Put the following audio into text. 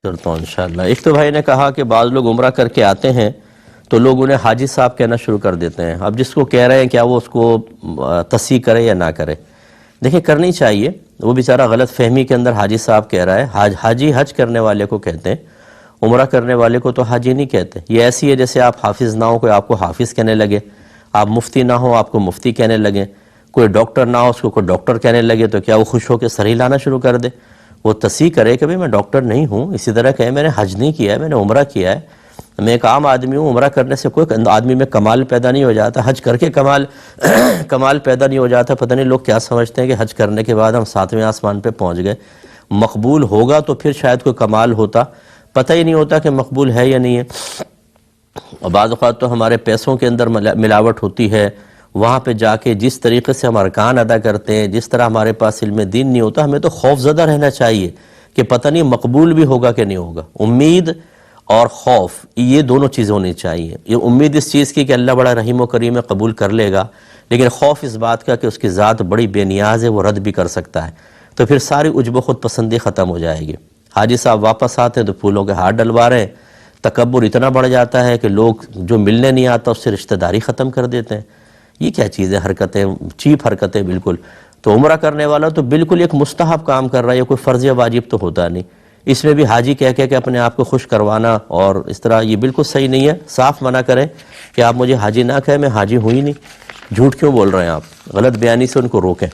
کرتا ہوں انشاءاللہ۔ ایک تو بھائی نے کہا کہ بعض لوگ عمرہ کر کے آتے ہیں تو لوگ انہیں حاجی صاحب کہنا شروع کر دیتے ہیں۔ اب جس کو کہہ رہے ہیں کیا وہ اس کو تصحیح کرے یا نہ کرے؟ دیکھیں کرنی چاہیے، وہ بیچارہ غلط فہمی کے اندر حاجی صاحب کہہ رہا ہے۔ حاجی حج کرنے والے کو کہتے ہیں، عمرہ کرنے والے کو تو حاجی نہیں کہتے۔ یہ ایسی ہے جیسے آپ حافظ نہ ہو کوئی آپ کو حافظ کہنے لگے، آپ مفتی نہ ہو آپ کو مفتی کہنے لگے، کوئی ڈاکٹر نہ ہو اس کو کوئی ڈاکٹر کہنے لگے، تو کیا وہ خوش ہو کے سر ہلانا شروع کر دے؟ وہ تصحیح کرے کہ میں ڈاکٹر نہیں ہوں، اسی طرح کہے میں نے حج نہیں کیا ہے، میں نے عمرہ کیا ہے، میں ایک عام آدمی ہوں، عمرہ کرنے سے کوئی آدمی میں کمال پیدا نہیں ہو جاتا، حج کر کے کمال پیدا نہیں ہو جاتا۔ پتہ نہیں لوگ کیا سمجھتے ہیں کہ حج کرنے کے بعد ہم 7ویں آسمان پہ پہنچ گئے، مقبول ہوگا تو پھر شاید کوئی کمال ہوتا، پتہ ہی نہیں ہوتا کہ مقبول ہے یا نہیں ہے۔ اور بعض اوقات تو ہمارے پیسوں کے اندر ملاوٹ ہوتی ہے، وہاں پہ جا کے جس طریقے سے ہم ارکان ادا کرتے ہیں، جس طرح ہمارے پاس علم دین نہیں ہوتا، ہمیں تو خوف زدہ رہنا چاہیے کہ پتہ نہیں مقبول بھی ہوگا کہ نہیں ہوگا۔ امید اور خوف یہ دونوں چیزیں ہونی چاہیے۔ یہ امید اس چیز کی کہ اللہ بڑا رحیم و کریم ہے قبول کر لے گا، لیکن خوف اس بات کا کہ اس کی ذات بڑی بے نیاز ہے، وہ رد بھی کر سکتا ہے، تو پھر ساری عجب و خود پسندی ختم ہو جائے گی۔ حاجی صاحب واپس آتے ہیں تو پھولوں کے ہاتھ ڈلوا رہے ہیں، تکبر اتنا بڑھ جاتا ہے کہ لوگ جو ملنے نہیں آتا اس سے رشتہ داری ختم کر دیتے ہیں۔ یہ کیا چیز ہے؟ حرکتیں چیپ حرکتیں بالکل۔ تو عمرہ کرنے والا تو بالکل ایک مستحب کام کر رہا ہے، یہ کوئی فرض یا واجب تو ہوتا نہیں، اس میں بھی حاجی کہہ کے اپنے آپ کو خوش کروانا اور اس طرح یہ بالکل صحیح نہیں ہے۔ صاف منع کریں کہ آپ مجھے حاجی نہ کہیں، میں حاجی ہوں ہی نہیں، جھوٹ کیوں بول رہے ہیں آپ؟ غلط بیانی سے ان کو روکیں۔